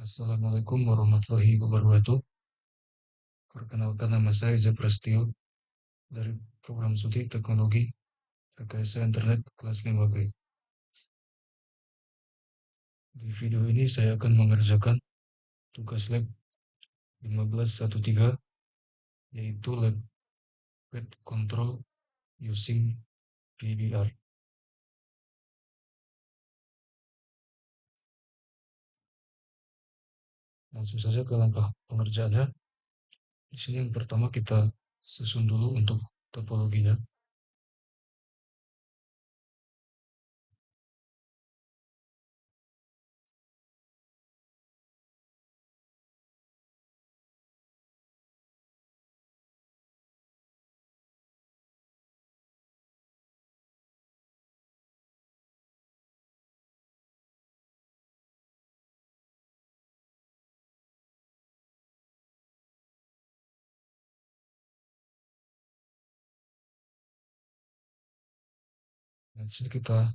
Assalamualaikum warahmatullahi wabarakatuh. Perkenalkan nama saya Ija Prastio dari program studi Teknologi Rekayasa Internet kelas 5B. Di video ini saya akan mengerjakan tugas lab 1513 yaitu lab pet control using PDR. Langsung saja ke langkah pengerjaannya. Di sini yang pertama kita susun dulu untuk topologinya. Dan di sini kita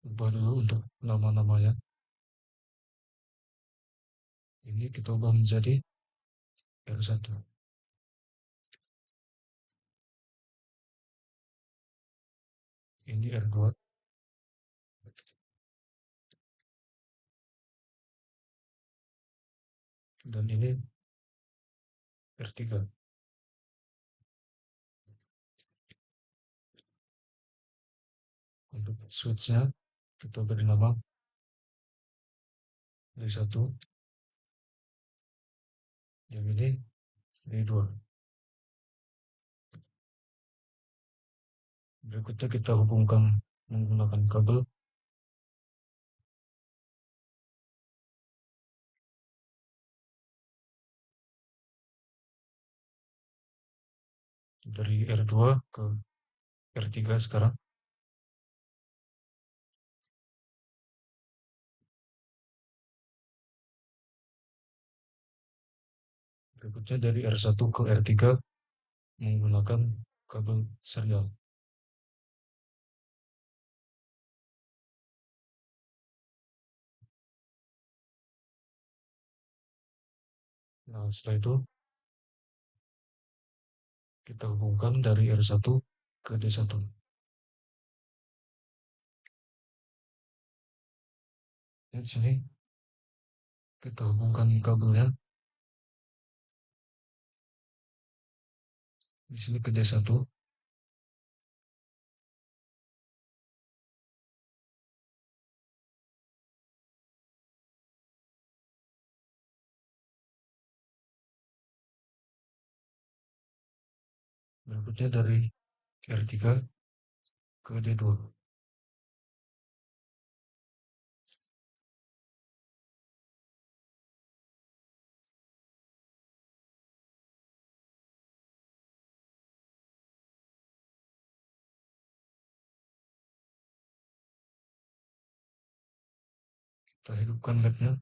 ubah dulu untuk nama-namanya. Ini kita ubah menjadi R1. Ini R2. Dan ini R3. Untuk switch-nya kita beri nama D1, yang ini D2. Berikutnya kita hubungkan menggunakan kabel dari R2 ke R3 sekarang. Berikutnya dari R1 ke R3 menggunakan kabel serial. Nah, setelah itu kita hubungkan dari R1 ke D1. Di sini kita hubungkan kabelnya di sini ke D1. Berikutnya dari R3 ke D2. Kita hidupkan labnya.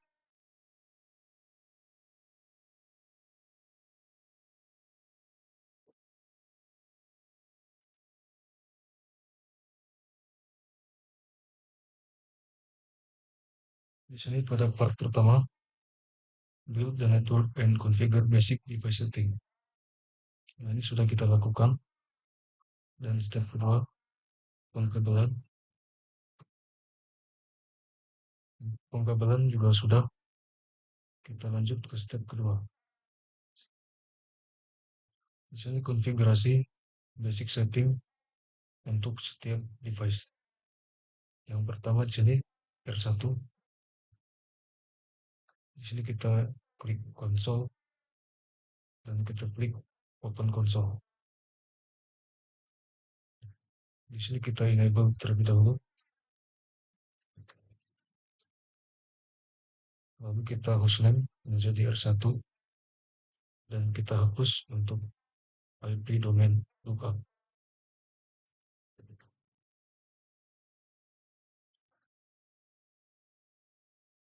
Di sini pada part pertama, build the network and configure basic device setting. Nah, ini sudah kita lakukan. Dan step kedua, pengkabelan. Pengkabelan juga sudah. Kita lanjut ke step kedua. Di sini konfigurasi basic setting untuk setiap device. Yang pertama di sini R1. Di sini kita klik console dan kita klik open console. Di sini kita enable terlebih dahulu. Lalu kita hostname menjadi R1 dan kita hapus untuk IP domain lookup.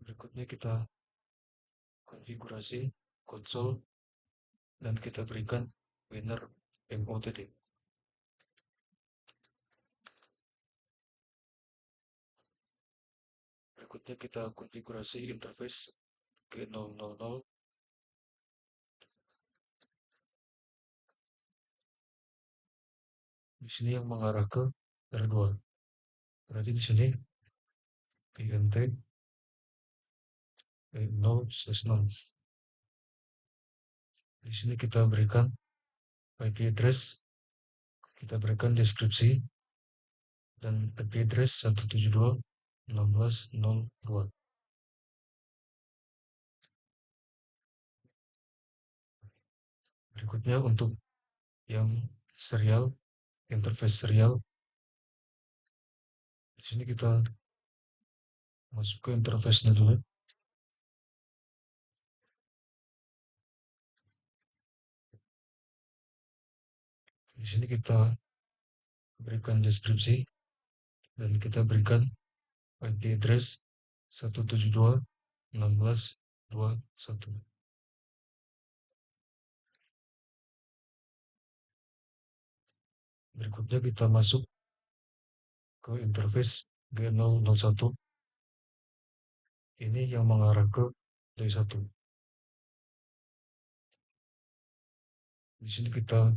Berikutnya kita konfigurasi konsol dan kita berikan winner MOTD. Berikutnya kita konfigurasi interface G000. Di sini yang mengarah ke R2. Berarti di sini int E0/0. Di sini kita berikan IP address, kita berikan deskripsi dan IP address 172.16.0.2. Berikutnya untuk yang serial, interface serial, di sini kita masuk ke interface-nya dulu. Di sini kita berikan deskripsi dan kita berikan IP address 172.16.2.1. Berikutnya kita masuk ke interface G001. Ini yang mengarah ke D1. Di sini kita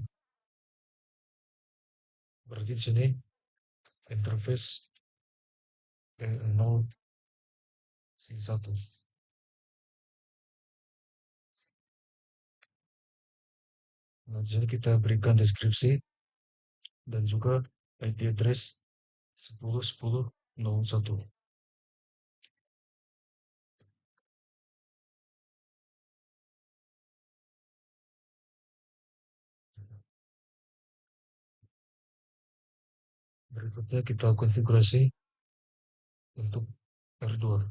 berarti di sini interface G0C1. Nah, di sini kita berikan deskripsi dan juga IP address 10.10.01. Berikutnya kita konfigurasi untuk R2.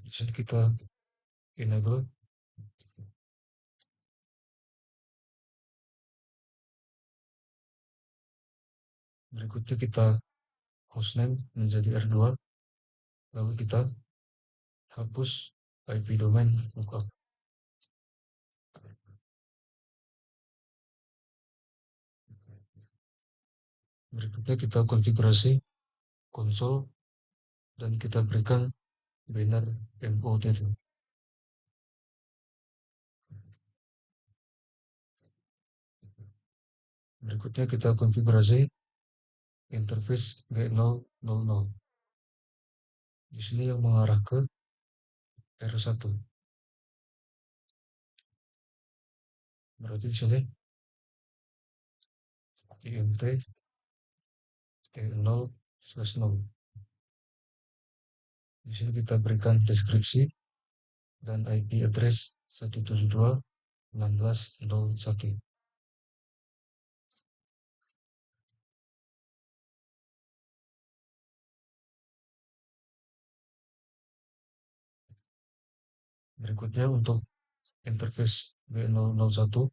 Di sini kita enable. Berikutnya kita hostname menjadi R2. Lalu kita hapus IP domain lookup. Berikutnya kita konfigurasi konsol dan kita berikan banner MOTD. Berikutnya kita konfigurasi interface G000. Di sini yang mengarah ke R1. Berarti di sini int E0/0. Di sini kita berikan deskripsi dan IP address 172.16.0.1. Berikutnya untuk interface B001,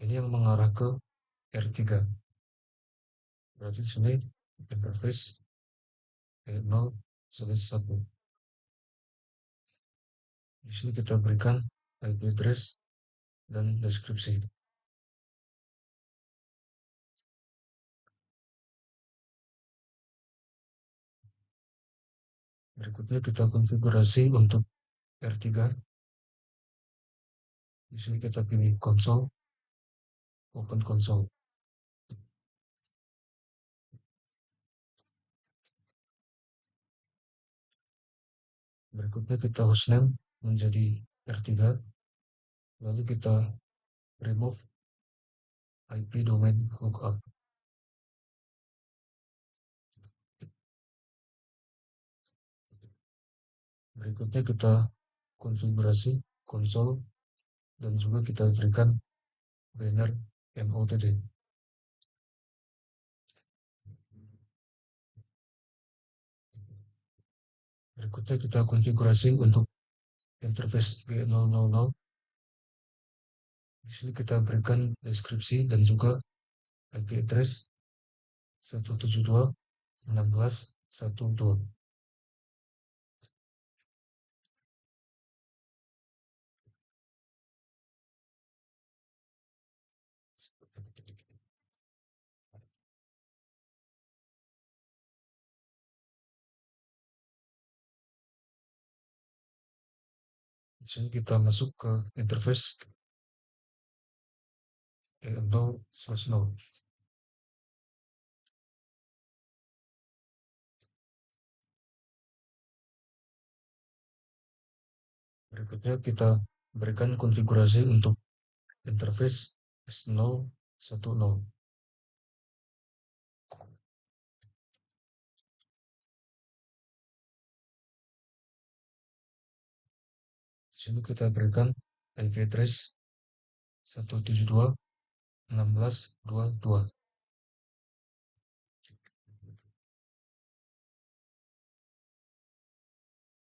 ini yang mengarah ke R3. Berarti di sini interface B0/1. Di sini kita berikan IP address dan deskripsi. Berikutnya kita konfigurasi untuk R3. Di sini kita pilih konsol, open console. Berikutnya kita hostname menjadi R3, lalu kita remove IP domain lookup. Berikutnya kita konfigurasi konsol dan juga kita berikan banner MOTD. Berikutnya kita konfigurasi untuk interface G000. Di sini kita berikan deskripsi dan juga IP address 172.16.1.2. Di sini kita masuk ke interface nol/nol. Berikutnya kita berikan konfigurasi untuk interface S010. Di sini kita berikan IP address 172.16.22.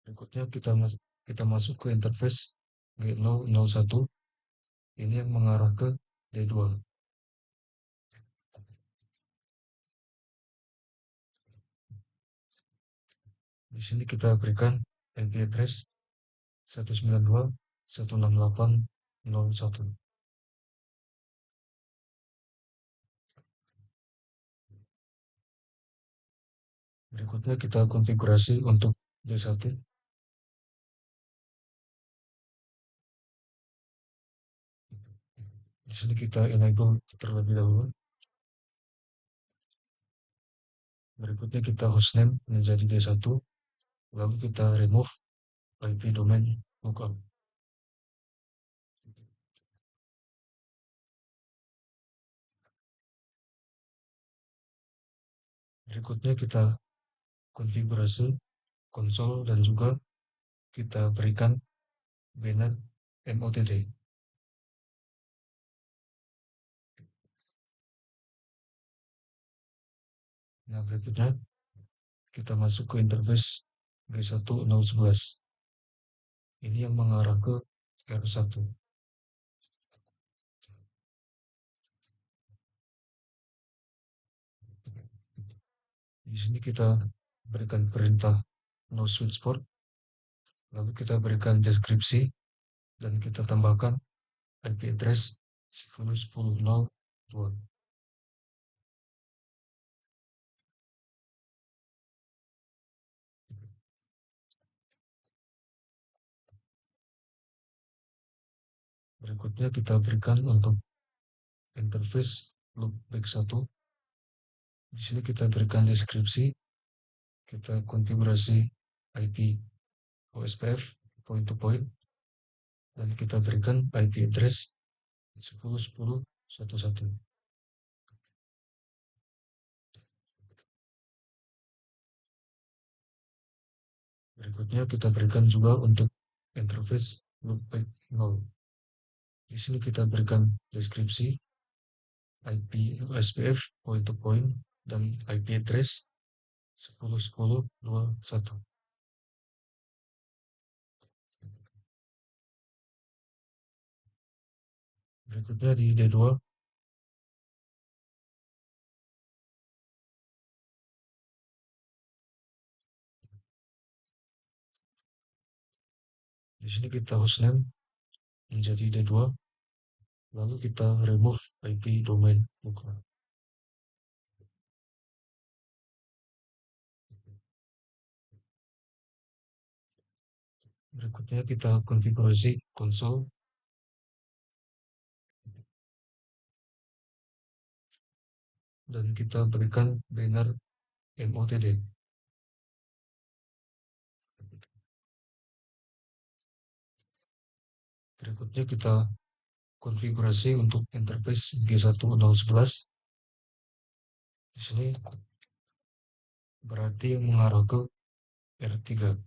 Berikutnya kita masuk ke interface G001. Ini yang mengarah ke D2. Di sini kita berikan IP address 192.168.01. Berikutnya kita konfigurasi untuk D1. Di sini kita enable terlebih dahulu. Berikutnya kita hostname menjadi D1. Lalu kita remove IP domain lookup. Berikutnya kita konfigurasi konsol dan juga kita berikan banned MOTD. Nah, berikutnya kita masuk ke interface G1011. Ini yang mengarah ke R1. Di sini kita berikan perintah no switch port, lalu kita berikan deskripsi dan kita tambahkan IP address 10.10.02. Berikutnya kita berikan untuk interface loopback 1. Di sini kita berikan deskripsi, kita konfigurasi IP OSPF point to point, dan kita berikan IP address 10.10.11. Berikutnya kita berikan juga untuk interface loopback 0. Di sini kita berikan deskripsi, IP OSPF point to point, dan IP address 10.10.21. Berikutnya di D2, di sini kita hostname menjadi D2, lalu kita remove IP domain lookup. Berikutnya kita konfigurasi konsol dan kita berikan banner MOTD. Berikutnya kita konfigurasi untuk interface G1011. Di sini berarti yang mengarah ke R3.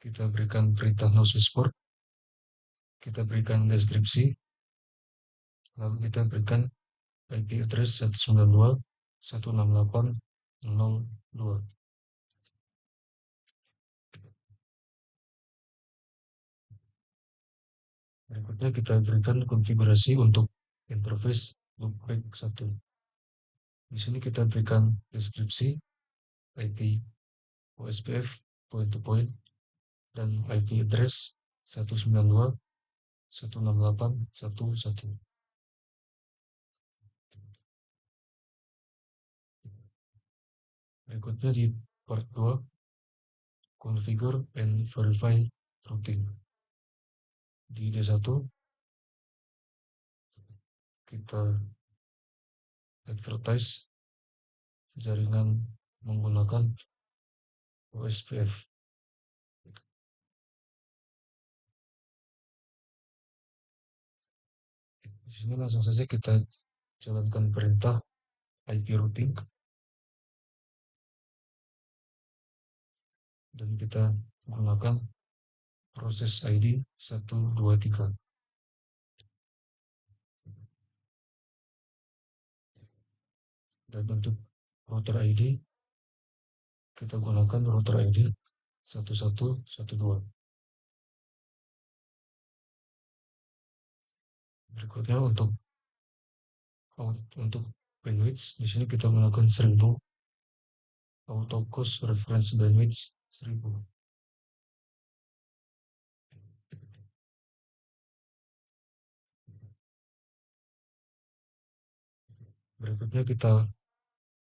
Kita berikan perintah no switch, kita berikan deskripsi, lalu kita berikan IP address 192.168.02. Berikutnya kita berikan konfigurasi untuk interface loopback 1. Di sini kita berikan deskripsi, IP OSPF point to point, dan IP address 192.168.1.1. Berikutnya di part 2, configure and verify routing. Di D1 kita advertise jaringan menggunakan OSPF. Di sini langsung saja kita jalankan perintah IP routing dan kita gunakan proses ID 123. Dan untuk router ID kita gunakan router ID 1112. Berikutnya untuk bandwidth di sini kita menggunakan 1000, auto cost reference bandwidth 1000. Berikutnya kita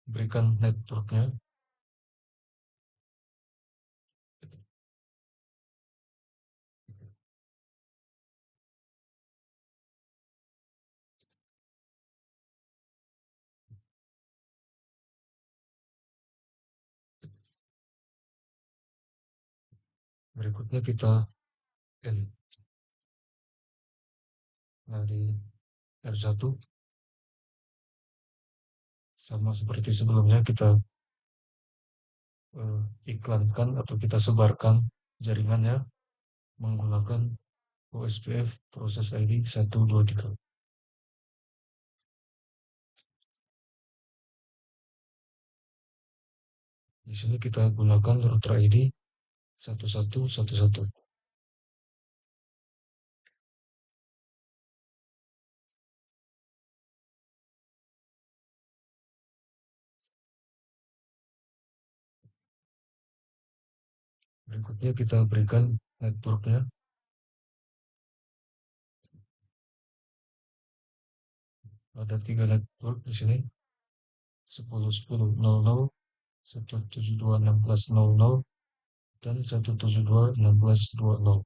berikan networknya. Berikutnya kita N. Nah, di R1 sama seperti sebelumnya kita iklankan atau kita sebarkan jaringannya menggunakan OSPF proses ID 123. Di sini kita gunakan router ID 1111. Berikutnya kita berikan networknya. Ada 3 network di sini. 10.10.00, 172.16.00, dan 172.16.20.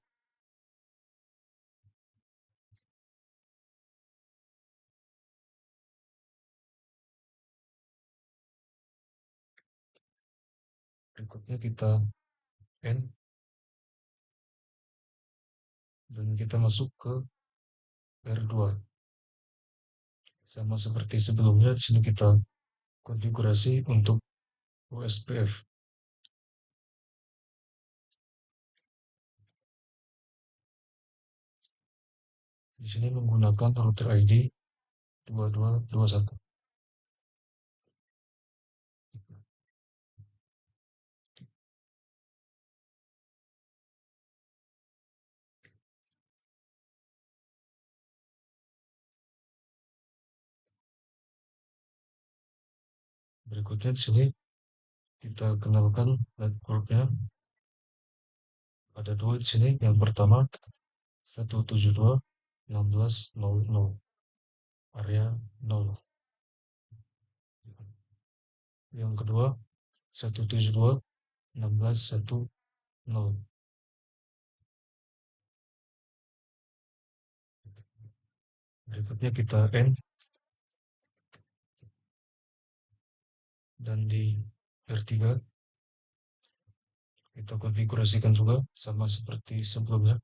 Berikutnya kita N dan kita masuk ke R2. Sama seperti sebelumnya, di sini kita konfigurasi untuk OSPF. Di sini menggunakan router ID 2221. Berikutnya di sini kita kenalkan networknya. Ada 2 di sini. Yang pertama 172.16.00 area 0. Yang kedua 172.16.1.0. Berikutnya kita N dan di R3 kita konfigurasikan juga sama seperti sebelumnya.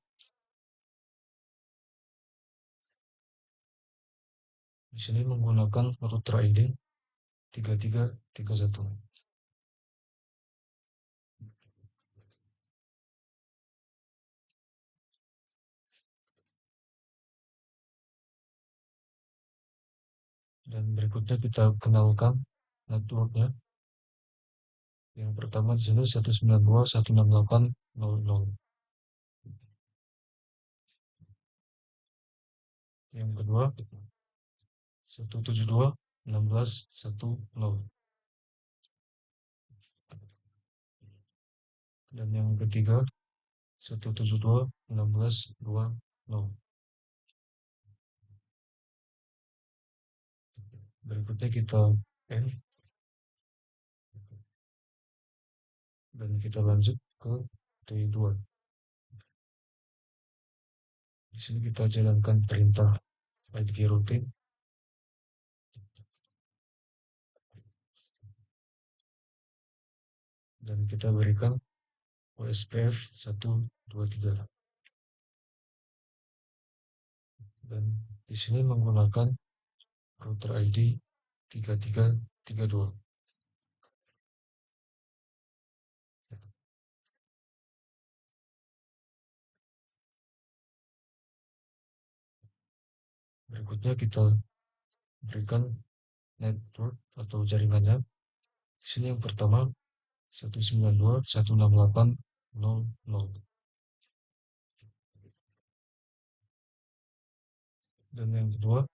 Di sini menggunakan router ID 3331. Dan berikutnya kita kenalkan networknya. Yang pertama di sini 192.168.00. Yang kedua 172.16.1.0. Dan yang ketiga 172.16.20. Berikutnya kita N dan kita lanjut ke T2. Di sini kita jalankan perintah IP routing dan kita berikan OSPF 123 dan di sini menggunakan router ID 3332. Berikutnya kita berikan network atau jaringannya. Di sini yang pertama 192.168.0.0 dan yang kedua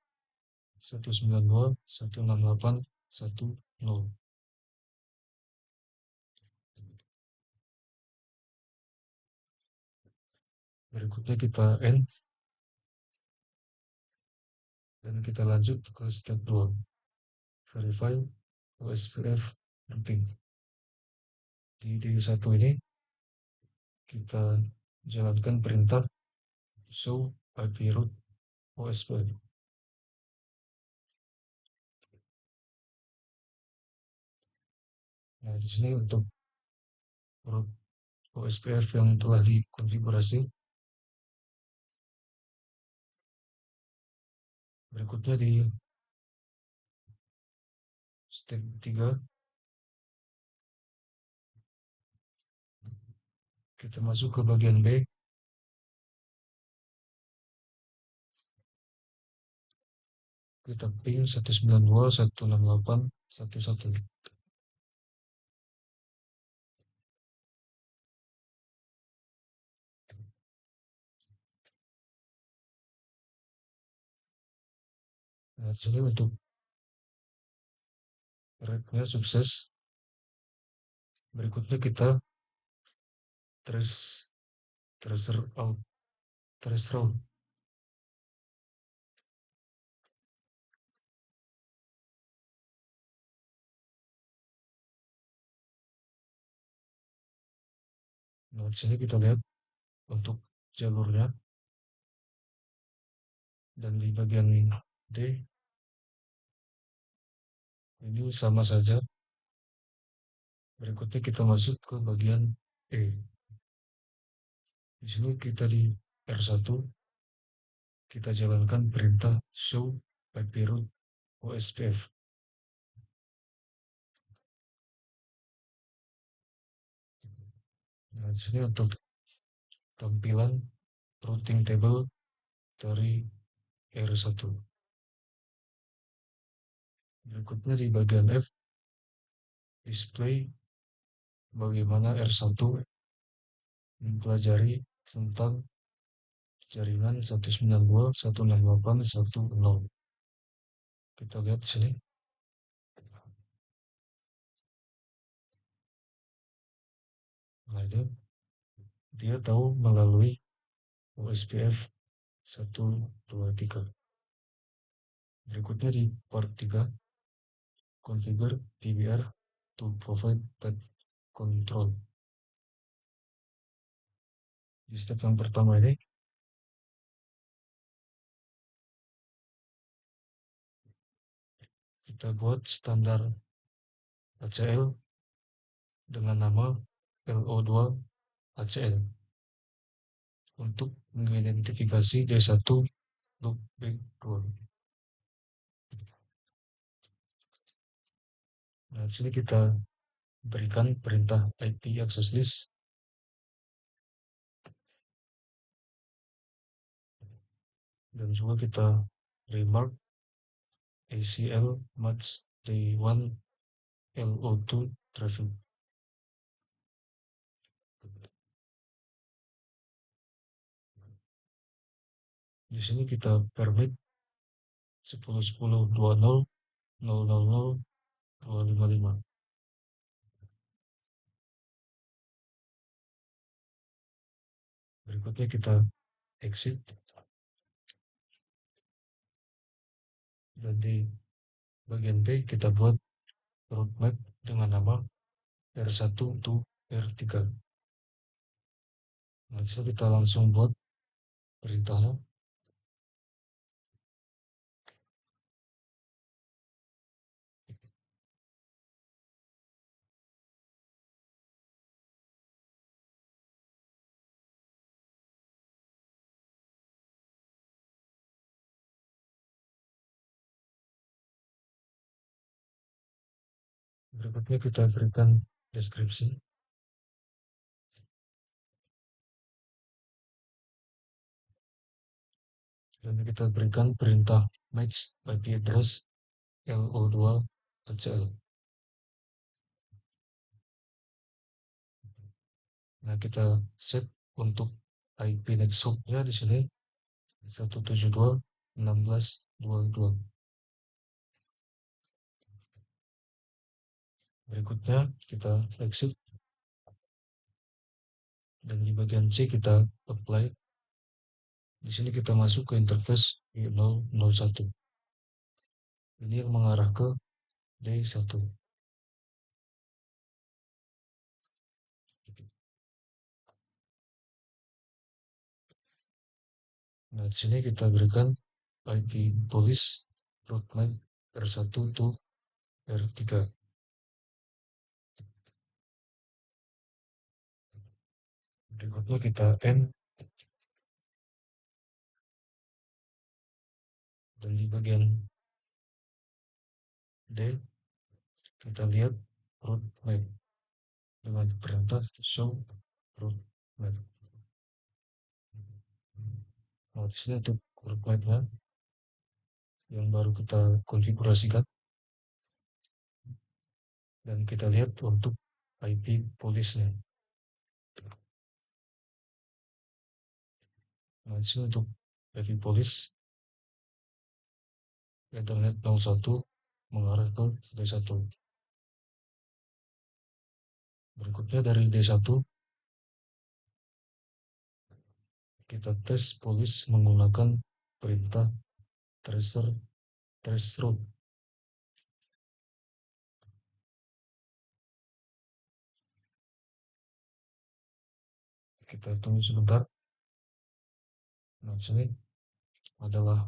192.168.1.0. Berikutnya kita N dan kita lanjut ke step 2, verify OSPF routing. Di D1 ini kita jalankan perintah show IP route OSPF. Nah, di sini untuk route OSPF yang telah dikonfigurasi. Berikutnya di step 3 kita masuk ke bagian B. Kita ping 192.168.1.1. Nah, di sini untuk rate-nya sukses. Berikutnya kita trace tracer out trace route. Nah, di sini kita lihat untuk jalurnya dan di bagian D ini sama saja. Berikutnya kita masuk ke bagian E. Di sini kita di R1 kita jalankan perintah show IP route OSPF. Nah, di sini untuk tampilan routing table dari R1. Berikutnya di bagian F display bagaimana R1 mempelajari tentang jaringan 192.168.1.0. Kita lihat di sini. Nah, dia tahu melalui OSPF 123. Berikutnya di part 3 configure PBR to provide path control. Di step yang pertama ini kita buat standar ACL dengan nama LO2 ACL untuk mengidentifikasi D1 loopback rule. Nah, di sini kita berikan perintah IP access list dan juga kita remark ACL match day1 LO2 traffic. Di sini kita permit 10.10.20.000.255. Berikutnya kita exit dan di bagian B kita buat roadmap dengan nama R1 to R3. Nah, setelah kita langsung buat perintahnya. Berikutnya kita berikan deskripsi dan kita berikan perintah match IP address LO2 ACL. Nah, kita set untuk IP next hop-nya di sini 172.16.22. Berikutnya kita exit dan di bagian C kita apply. Di sini kita masuk ke interface I001. Ini yang mengarah ke D1. Nah, di sini kita berikan IP police roadmap R1 to R3. Berikutnya kita N dan di bagian D kita lihat roadmap dengan perintah show roadmap. Nah, di sini untuk roadmapnya yang baru kita konfigurasikan dan kita lihat untuk IP police-nya. Nah, di sini untuk IP police Ethernet 01 mengarah ke D1. Berikutnya dari D1 kita tes police menggunakan perintah tracer trace route. Kita tunggu sebentar. Nah, sini adalah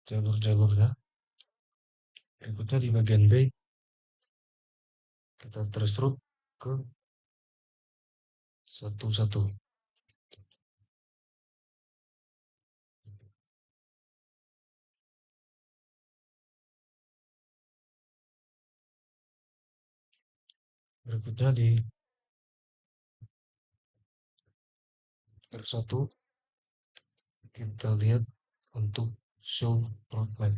jalur-jalurnya. Berikutnya di bagian B kita trace route ke satu-satu. Berikutnya di R1 kita lihat untuk show roadmap.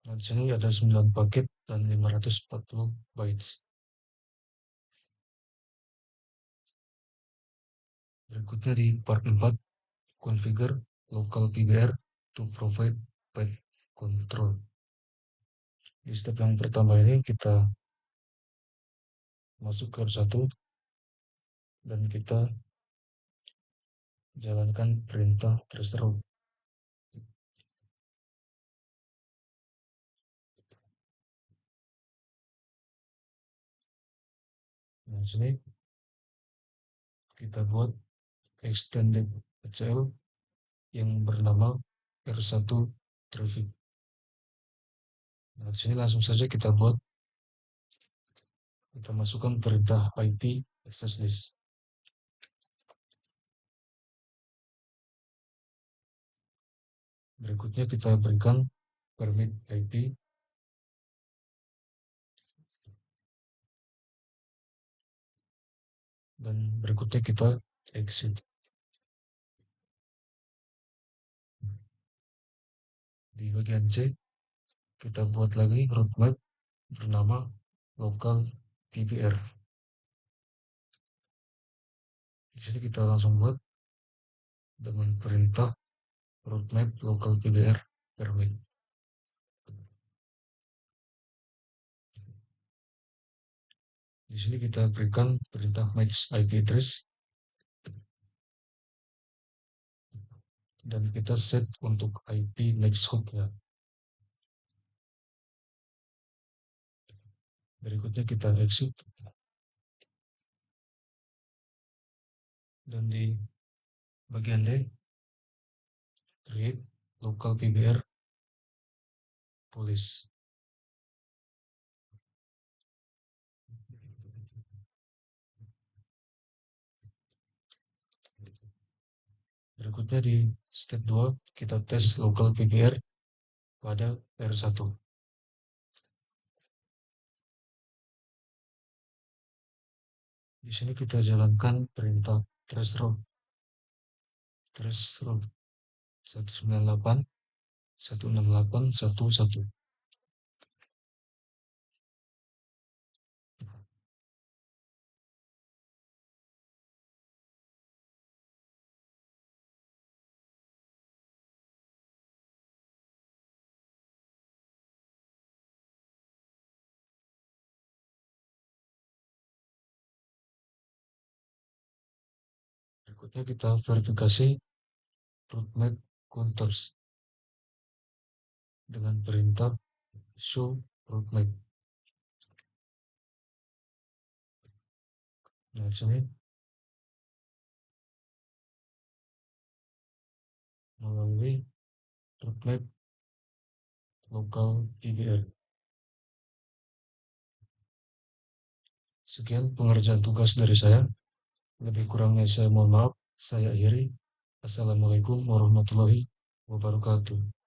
Nah, di sini ada 9 paket dan 540 bytes. Berikutnya di part 4 configure local PBR to provide path control. Di step yang pertama ini kita masuk ke R1 dan kita jalankan perintah trace route. Nah, sini kita buat extended ACL yang bernama R1 traffic. Nah, sini langsung saja kita buat, kita masukkan perintah IP access list. Berikutnya kita berikan permit IP dan berikutnya kita exit. Di bagian C kita buat lagi roadmap bernama local PBR. Di sini kita langsung buat dengan perintah roadmap local PBR permit. Di sini kita berikan perintah match IP address dan kita set untuk IP next hop ya. Berikutnya kita exit dan di bagian D create local PBR police. Berikutnya di step 2 kita tes local PBR pada R1. Di sini kita jalankan perintah traceroute 198 168 11. Berikutnya kita verifikasi route map counters dengan perintah show route map. Nah, di sini melalui route map local PBR. Sekian pengerjaan tugas dari saya. Lebih kurangnya saya mohon maaf. Saya akhiri. Assalamualaikum warahmatullahi wabarakatuh.